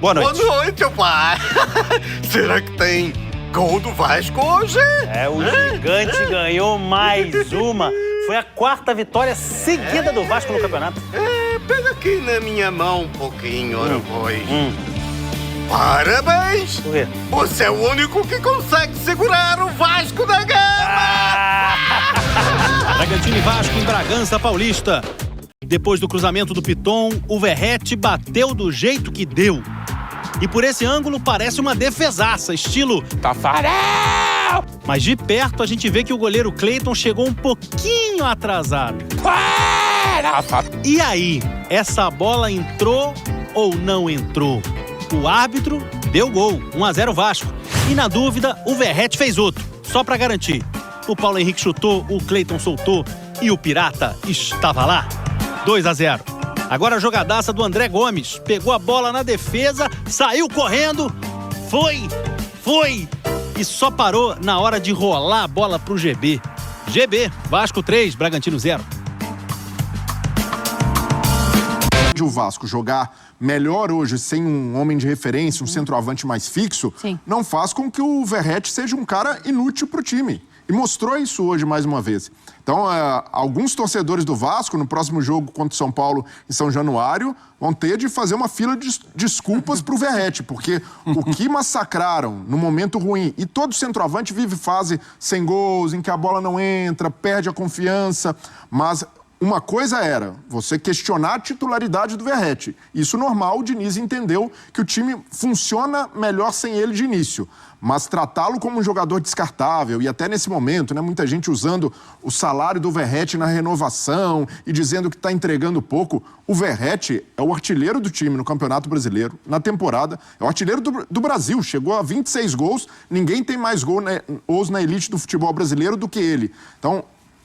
Boa noite. Boa noite, pai. Será que tem gol do Vasco hoje? O gigante ganhou mais uma. Foi a 4ª vitória seguida do Vasco no campeonato. Pega aqui na minha mão um pouquinho, ora pois. Parabéns! Por quê? Você é o único que consegue segurar o Vasco da Gama! Bragantino e Vasco em Bragança Paulista. Depois do cruzamento do Piton, o Verratti bateu do jeito que deu. E por esse ângulo parece uma defesaça, estilo Tafarel! Mas de perto a gente vê que o goleiro Cleiton chegou um pouquinho atrasado. E aí, essa bola entrou ou não entrou? O árbitro deu gol, 1-0 Vasco. E na dúvida, o Verratti fez outro, só pra garantir. O Paulo Henrique chutou, o Cleiton soltou e o Pirata estava lá. 2-0. Agora a jogadaça do André Gomes. Pegou a bola na defesa, saiu correndo, foi e só parou na hora de rolar a bola pro GB. GB, Vasco 3, Bragantino 0. O Vasco jogar melhor hoje sem um homem de referência, um centroavante mais fixo, não faz com que o Verratti seja um cara inútil pro time. E mostrou isso hoje mais uma vez. Então, alguns torcedores do Vasco, no próximo jogo contra o São Paulo em São Januário, vão ter de fazer uma fila de desculpas pro Verratti, porque o que massacraram no momento ruim, e todo centroavante vive fase sem gols, em que a bola não entra, perde a confiança, mas uma coisa era você questionar a titularidade do Verratti. Isso normal, o Diniz entendeu que o time funciona melhor sem ele de início. Mas tratá-lo como um jogador descartável, e até nesse momento, né, muita gente usando o salário do Verratti na renovação e dizendo que está entregando pouco. O Verratti é o artilheiro do time no Campeonato Brasileiro, na temporada. É o artilheiro do Brasil, chegou a 26 gols. Ninguém tem mais gols na elite do futebol brasileiro do que ele. Então,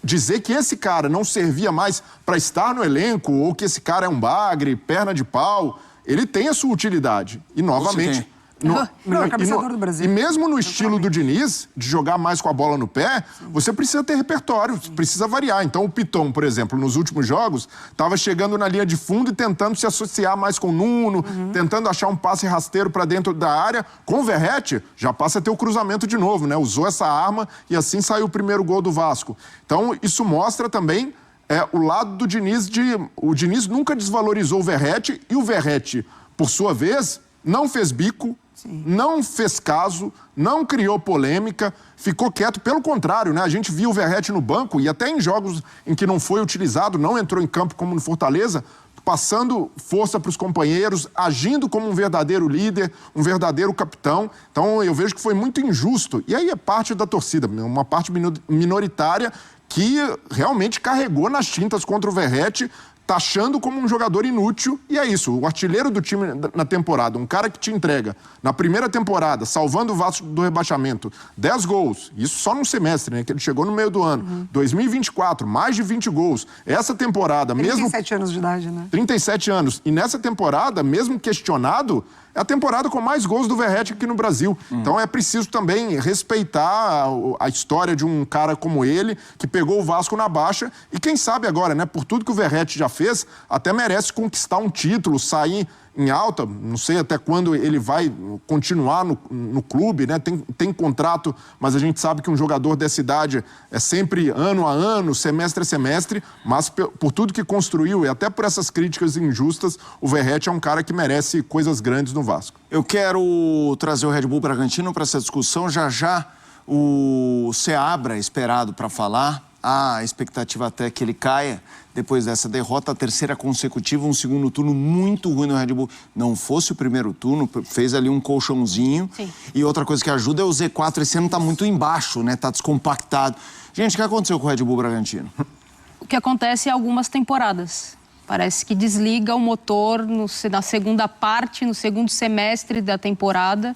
dizer que esse cara não servia mais para estar no elenco, ou que esse cara é um bagre, perna de pau, ele tem a sua utilidade. E, novamente... Melhor cabeceador do Brasil. E mesmo no estilo do Diniz, de jogar mais com a bola no pé, você precisa ter repertório, precisa variar. Então o Piton, por exemplo, nos últimos jogos, estava chegando na linha de fundo e tentando se associar mais com o Nuno, tentando achar um passe rasteiro para dentro da área. Com o Verratti, já passa a ter o cruzamento de novo, né? Usou essa arma e assim saiu o primeiro gol do Vasco. Então isso mostra também o lado do Diniz o Diniz nunca desvalorizou o Verratti, e o Verratti, por sua vez, não fez bico, não fez caso, não criou polêmica, ficou quieto. Pelo contrário, né? A gente viu o Verratti no banco, e até em jogos em que não foi utilizado, não entrou em campo como no Fortaleza, passando força para os companheiros, agindo como um verdadeiro líder, um verdadeiro capitão. Então eu vejo que foi muito injusto. E aí é parte da torcida, uma parte minoritária que realmente carregou nas tintas contra o Verratti, taxando como um jogador inútil, e é isso, o artilheiro do time na temporada, um cara que te entrega, na primeira temporada, salvando o Vasco do rebaixamento, 10 gols, isso só num semestre, né, que ele chegou no meio do ano, 2024, mais de 20 gols, essa temporada, 37 anos de idade, né? 37 anos, e nessa temporada, mesmo questionado, é a temporada com mais gols do Verratti aqui no Brasil. Então é preciso também respeitar a história de um cara como ele, que pegou o Vasco na baixa, e quem sabe agora, né, por tudo que o Verratti já fez, até merece conquistar um título, sair em alta, não sei até quando ele vai continuar no clube, né? Tem contrato, mas a gente sabe que um jogador dessa idade é sempre ano a ano, semestre a semestre, mas por tudo que construiu e até por essas críticas injustas, o Verratti é um cara que merece coisas grandes no Vasco. Eu quero trazer o Red Bull Bragantino para essa discussão. Já o Seabra é esperado para falar. A expectativa até que ele caia depois dessa derrota, a terceira consecutiva, um segundo turno muito ruim no Red Bull. Não fosse o primeiro turno, fez ali um colchãozinho. Sim. E outra coisa que ajuda é o Z4 esse ano tá muito embaixo, né? Tá descompactado. Gente, o que aconteceu com o Red Bull Bragantino? O que acontece em algumas temporadas. Parece que desliga o motor na segunda parte, no segundo semestre da temporada,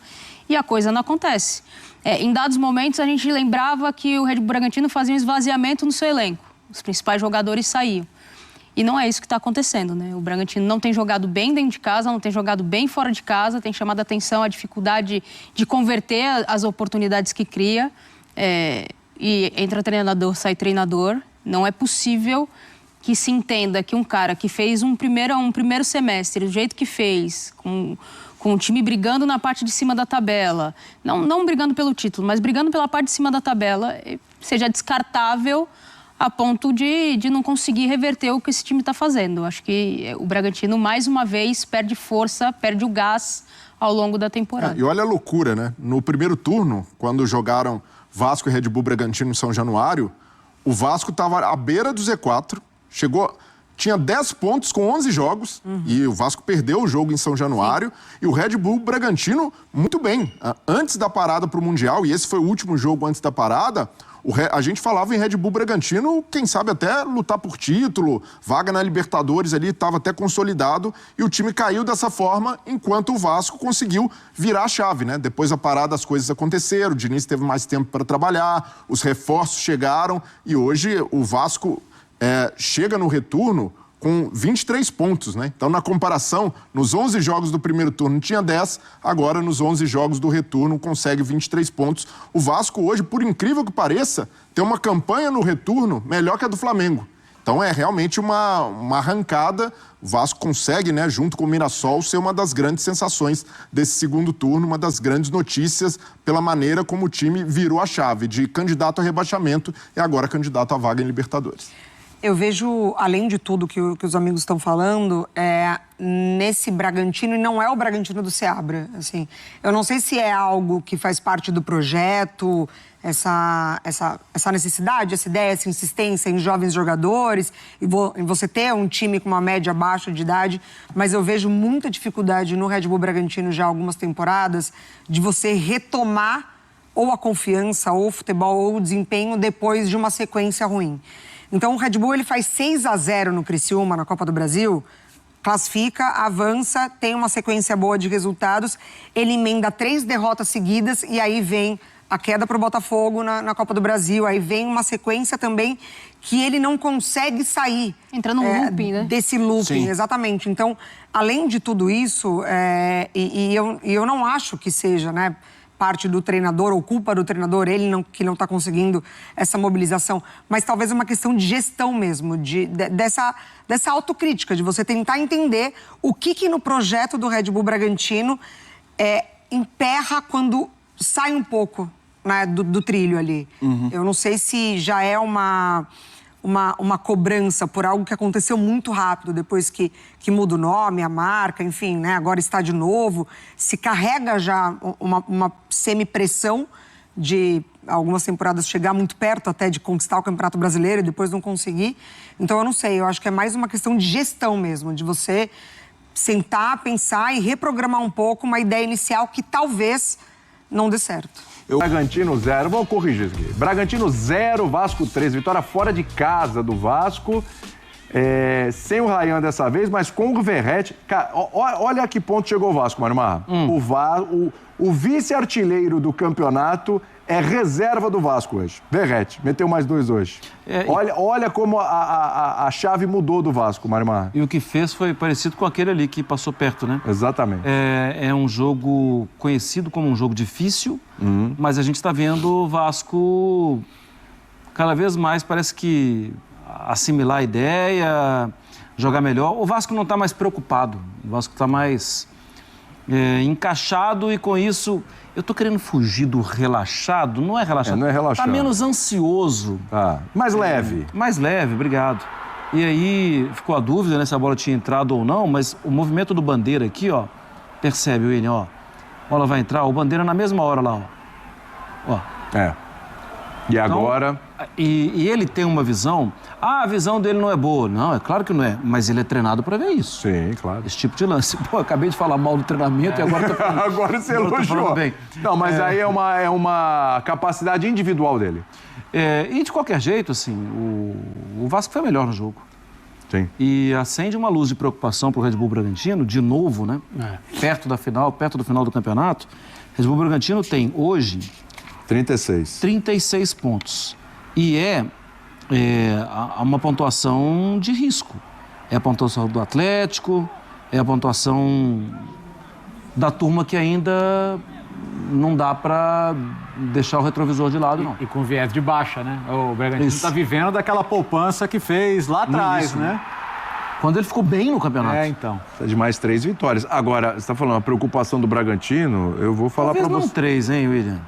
e a coisa não acontece. Em dados momentos, a gente lembrava que o Red Bull Bragantino fazia um esvaziamento no seu elenco. Os principais jogadores saíam. E não é isso que está acontecendo, né? O Bragantino não tem jogado bem dentro de casa, não tem jogado bem fora de casa, tem chamado a atenção a dificuldade de converter as oportunidades que cria. E entra treinador, sai treinador. Não é possível que se entenda que um cara que fez um primeiro semestre do jeito que fez, com o time brigando na parte de cima da tabela, não brigando pelo título, mas brigando pela parte de cima da tabela, seja descartável a ponto de não conseguir reverter o que esse time está fazendo. Acho que o Bragantino, mais uma vez, perde força, perde o gás ao longo da temporada. E olha a loucura, né? No primeiro turno, quando jogaram Vasco e Red Bull Bragantino em São Januário, o Vasco estava à beira do Z4, tinha 10 pontos com 11 jogos, e o Vasco perdeu o jogo em São Januário, e o Red Bull Bragantino, muito bem. Antes da parada para o Mundial, e esse foi o último jogo antes da parada, a gente falava em Red Bull Bragantino, quem sabe até lutar por título, vaga na Libertadores ali, estava até consolidado, e o time caiu dessa forma, enquanto o Vasco conseguiu virar a chave, né? Depois da parada as coisas aconteceram, o Diniz teve mais tempo para trabalhar, os reforços chegaram, e hoje o Vasco chega no retorno com 23 pontos, né? Então, na comparação, nos 11 jogos do primeiro turno tinha 10, agora nos 11 jogos do retorno consegue 23 pontos. O Vasco hoje, por incrível que pareça, tem uma campanha no retorno melhor que a do Flamengo. Então, é realmente uma arrancada. O Vasco consegue, né, junto com o Mirassol, ser uma das grandes sensações desse segundo turno, uma das grandes notícias pela maneira como o time virou a chave de candidato a rebaixamento e agora candidato à vaga em Libertadores. Eu vejo, além de tudo que os amigos estão falando, nesse Bragantino, e não é o Bragantino do Seabra, assim, eu não sei se é algo que faz parte do projeto, essa necessidade, essa ideia, essa insistência em jovens jogadores, em você ter um time com uma média baixa de idade, mas eu vejo muita dificuldade no Red Bull Bragantino já há algumas temporadas de você retomar ou a confiança, ou o futebol, ou o desempenho depois de uma sequência ruim. Então, o Red Bull ele faz 6-0 no Criciúma, na Copa do Brasil, classifica, avança, tem uma sequência boa de resultados, ele emenda 3 derrotas seguidas e aí vem a queda para o Botafogo na Copa do Brasil, aí vem uma sequência também que ele não consegue sair. Entra num looping, né? Desse looping, Sim. exatamente. Então, além de tudo isso, eu não acho que seja, né, parte do treinador ou culpa do treinador, que não está conseguindo essa mobilização, mas talvez uma questão de gestão mesmo, dessa autocrítica, de você tentar entender o que no projeto do Red Bull Bragantino emperra quando sai um pouco, né, do trilho ali. Eu não sei se já é uma cobrança por algo que aconteceu muito rápido, depois que muda o nome, a marca, enfim, né? Agora está de novo. Se carrega já uma semi-pressão de algumas temporadas chegar muito perto até de conquistar o Campeonato Brasileiro e depois não conseguir. Então, eu não sei, eu acho que é mais uma questão de gestão mesmo, de você sentar, pensar e reprogramar um pouco uma ideia inicial que talvez não dê certo. Bragantino 0, vou corrigir isso aqui. Bragantino 0, Vasco 3. Vitória fora de casa do Vasco. Sem o Ryan dessa vez, mas com o Verrete. Cara, olha a que ponto chegou o Vasco, Mário Marra. O vice-artilheiro do campeonato é reserva do Vasco hoje. Verrete, meteu mais 2 hoje. Olha como a chave mudou do Vasco, Mário Marra. E o que fez foi parecido com aquele ali que passou perto, né? Exatamente. É um jogo conhecido como um jogo difícil, mas a gente está vendo o Vasco cada vez mais, parece que assimilar a ideia, jogar melhor. O Vasco não está mais preocupado, o Vasco está mais encaixado e com isso... Eu tô querendo fugir do relaxado, não é relaxado. Não é relaxado. Tá menos ansioso. Mais leve. Mais leve, obrigado. E aí ficou a dúvida, né, se a bola tinha entrado ou não, mas o movimento do Bandeira aqui, ó, percebe, William, ó. A bola vai entrar, o Bandeira na mesma hora lá, ó. E agora... E ele tem uma visão... a visão dele não é boa. Não, é claro que não é, mas ele é treinado para ver isso. Sim, claro. Esse tipo de lance. Pô, acabei de falar mal do treinamento e agora tô falando... Agora você elogiou. Bem. Não, mas aí é uma capacidade individual dele. E de qualquer jeito, assim, o Vasco foi melhor no jogo. Sim. E acende uma luz de preocupação pro Red Bull Bragantino, de novo, né? Perto do final do campeonato. Red Bull Bragantino tem hoje... 36 pontos. E uma pontuação de risco. É a pontuação do Atlético, é a pontuação da turma que ainda não dá para deixar o retrovisor de lado, não. E com viés de baixa, né? O Bragantino Isso. está vivendo daquela poupança que fez lá atrás, início, né? Quando ele ficou bem no campeonato. Então. Precisa de mais 3 vitórias. Agora, você está falando a preocupação do Bragantino, eu vou falar para Talvez você. não 3, hein, William?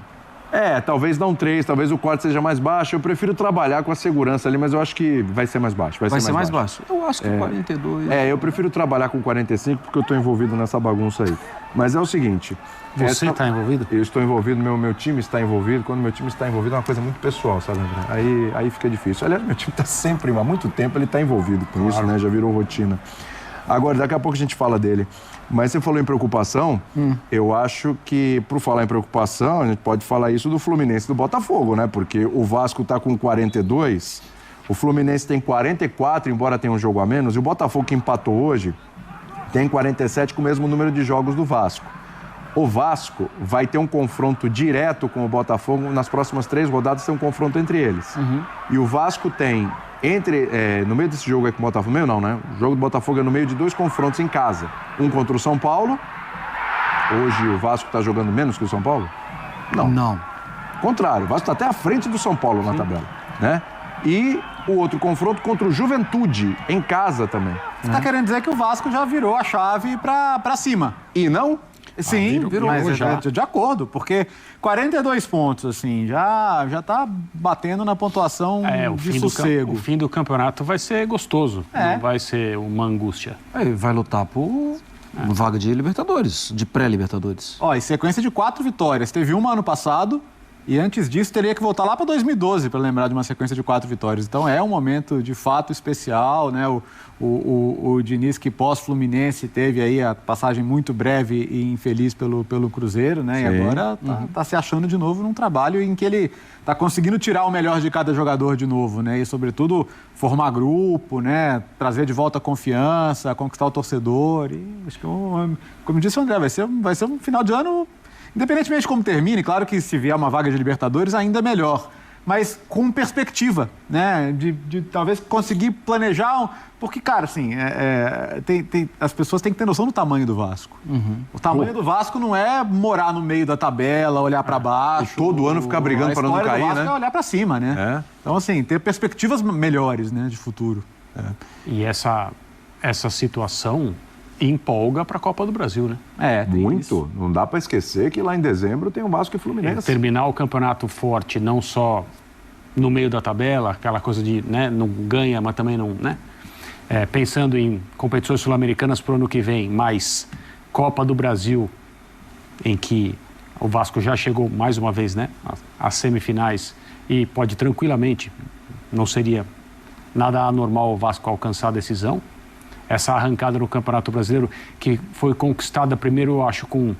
Talvez não 3, talvez o quarto seja mais baixo. Eu prefiro trabalhar com a segurança ali, mas eu acho que vai ser mais baixo. Vai ser mais baixo? Eu acho que 42. Eu prefiro trabalhar com 45 porque eu estou envolvido nessa bagunça aí. Mas é o seguinte... Você está envolvido? Eu estou envolvido, meu time está envolvido. Quando meu time está envolvido é uma coisa muito pessoal, sabe, André? Aí fica difícil. Aliás, meu time está sempre, há muito tempo, ele está envolvido com isso, né? Já virou rotina. Agora, daqui a pouco a gente fala dele. Mas você falou em preocupação, eu acho que, por falar em preocupação, a gente pode falar isso do Fluminense e do Botafogo, né? Porque o Vasco está com 42, o Fluminense tem 44, embora tenha um jogo a menos, e o Botafogo, que empatou hoje, tem 47 com o mesmo número de jogos do Vasco. O Vasco vai ter um confronto direto com o Botafogo, nas próximas 3 rodadas tem um confronto entre eles. E o Vasco tem... no meio desse jogo aí com o Botafogo, meio não, né? O jogo do Botafogo é no meio de 2 confrontos em casa. Um contra o São Paulo. Hoje o Vasco está jogando menos que o São Paulo? Não. Contrário, o Vasco está até à frente do São Paulo na tabela, né? E o outro confronto contra o Juventude, em casa também. Você está querendo dizer que o Vasco já virou a chave para cima? E não? Sim, virou mas já. De acordo, porque 42 pontos, assim, já tá batendo na pontuação de sossego. O fim do campeonato vai ser gostoso, não vai ser uma angústia. Vai lutar por vaga de Libertadores, de pré-Libertadores. Em sequência de 4 vitórias. Teve uma ano passado e antes disso teria que voltar lá para 2012 para lembrar de uma sequência de 4 vitórias. Então é um momento de fato especial, né? O Diniz, que pós-Fluminense teve aí a passagem muito breve e infeliz pelo Cruzeiro, né? Sim. E agora tá se achando de novo num trabalho em que ele tá conseguindo tirar o melhor de cada jogador de novo, né? E, sobretudo, formar grupo, né? Trazer de volta a confiança, conquistar o torcedor. E acho que, como disse o André, vai ser um final de ano, independentemente de como termine. Claro que se vier uma vaga de Libertadores, ainda melhor. Mas com perspectiva, né? De talvez conseguir planejar... Porque, cara, assim, as pessoas têm que ter noção do tamanho do Vasco. O tamanho do Vasco não é morar no meio da tabela, olhar para baixo. E todo ano ficar brigando para não cair, né? A história do Vasco é olhar para cima, né? Então, assim, ter perspectivas melhores, né, de futuro. E essa situação empolga para a Copa do Brasil, né? Muito. Isso. Não dá para esquecer que lá em dezembro tem o Vasco e Fluminense. Terminar o campeonato forte, não só no meio da tabela, aquela coisa de, né, não ganha, mas também não, né? Pensando em competições sul-americanas para o ano que vem, mais Copa do Brasil, em que o Vasco já chegou mais uma vez, né, às semifinais, e pode tranquilamente, não seria nada anormal o Vasco alcançar a decisão. Essa arrancada no Campeonato Brasileiro, que foi conquistada primeiro, eu acho, com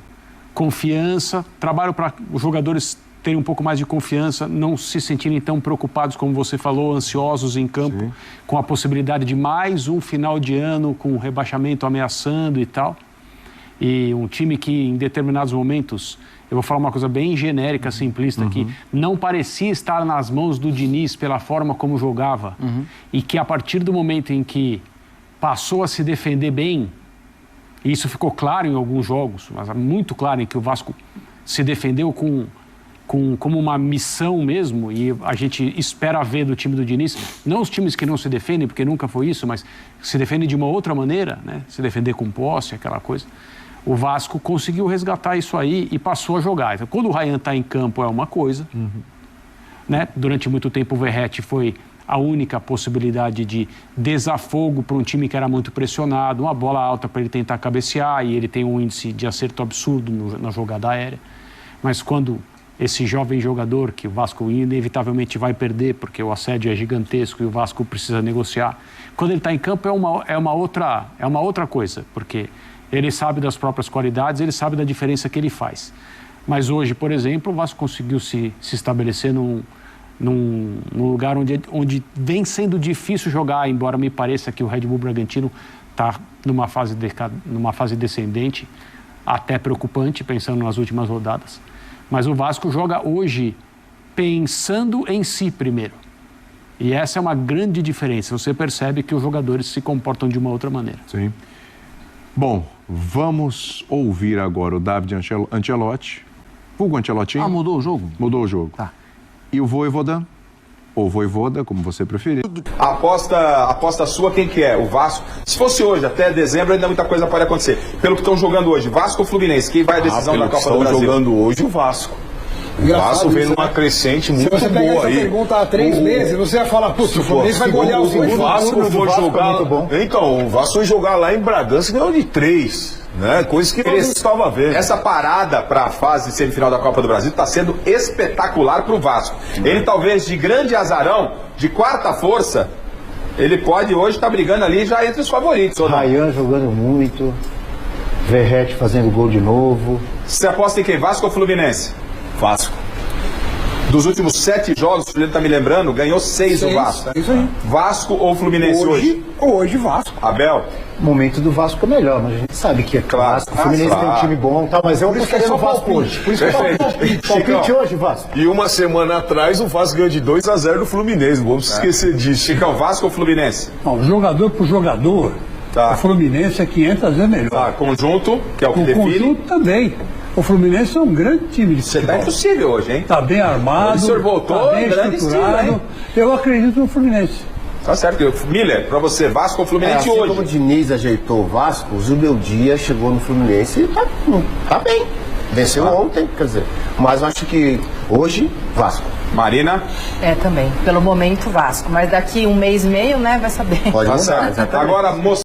confiança, trabalho para os jogadores terem um pouco mais de confiança, não se sentirem tão preocupados, como você falou, ansiosos em campo, sim, com a possibilidade de mais um final de ano com o rebaixamento ameaçando e tal. E um time que, em determinados momentos, eu vou falar uma coisa bem genérica, simplista, que não parecia estar nas mãos do Diniz pela forma como jogava, e que a partir do momento em que passou a se defender bem, e isso ficou claro em alguns jogos, mas muito claro em que o Vasco se defendeu como uma missão mesmo, e a gente espera ver do time do Diniz, não os times que não se defendem, porque nunca foi isso, mas se defendem de uma outra maneira, né? Se defender com posse, aquela coisa. O Vasco conseguiu resgatar isso aí e passou a jogar. Então, quando o Rayan está em campo é uma coisa, né? Durante muito tempo o Verratti foi a única possibilidade de desafogo para um time que era muito pressionado, uma bola alta para ele tentar cabecear, e ele tem um índice de acerto absurdo na jogada aérea. Mas quando esse jovem jogador, que o Vasco inevitavelmente vai perder, porque o assédio é gigantesco e o Vasco precisa negociar, quando ele está em campo é uma outra coisa, porque ele sabe das próprias qualidades, ele sabe da diferença que ele faz. Mas hoje, por exemplo, o Vasco conseguiu se estabelecer num lugar onde vem sendo difícil jogar, embora me pareça que o Red Bull Bragantino está numa fase descendente, até preocupante, pensando nas últimas rodadas. Mas o Vasco joga hoje pensando em si primeiro. E essa é uma grande diferença. Você percebe que os jogadores se comportam de uma outra maneira. Sim. Bom, vamos ouvir agora o David Ancelotti Vulgo Ancelotti. Ah, mudou o jogo? Mudou o jogo. Tá. E o Vojvoda, ou Voivoda, como você preferir. A aposta sua, quem que é? O Vasco? Se fosse hoje, até dezembro, ainda muita coisa pode acontecer. Pelo que estão jogando hoje, Vasco ou Fluminense? Quem vai à decisão da Copa do Brasil? Jogando hoje o Vasco. O Vasco vem numa crescente muito boa aí. Se você pegar essa pergunta há 3 meses, você ia falar, putz, o Fluminense vai golear o segundo. O Vasco foi jogar... Então, o Vasco foi jogar lá em Bragança e ganhou de 3. Né? Coisa que eu estava vendo. Essa parada para a fase semifinal da Copa do Brasil está sendo espetacular para o Vasco. Ele talvez de grande azarão, de quarta força, ele pode hoje estar brigando ali já entre os favoritos. Ryan jogando muito, Verratti fazendo gol de novo. Você aposta em quem? Vasco ou Fluminense? Vasco. Dos últimos 7 jogos, o Juliano tá me lembrando, ganhou 6 o Vasco. Isso aí. Vasco ou Fluminense hoje? Hoje Vasco. Abel? O momento do Vasco é melhor, mas a gente sabe que é clássico. O Fluminense tem um time bom, tá, mas eu apostaria no Vasco hoje. Por isso que eu palpite hoje, Vasco. E uma semana atrás o Vasco ganhou de 2-0 do Fluminense. Não vamos esquecer disso. Chicão, Vasco ou Fluminense? Não, jogador por jogador, tá. O Fluminense é 500 vezes melhor. Tá, conjunto, que é o que define. O conjunto também. O Fluminense é um grande time de futebol. Você tá impossível hoje, hein? Tá bem armado, O senhor voltou tá bem grande estruturado. estilo, hein? Eu acredito no Fluminense. Tá certo. Miller, pra você, Vasco ou Fluminense assim hoje? Como o Diniz ajeitou o Vasco, o Zubeldia chegou no Fluminense e tá bem. Venceu ontem, quer dizer. Mas eu acho que hoje, Vasco. Marina? É, também. Pelo momento, Vasco. Mas daqui 1 mês e meio, né, vai saber. Pode Tá mudar, certo. exatamente. Agora,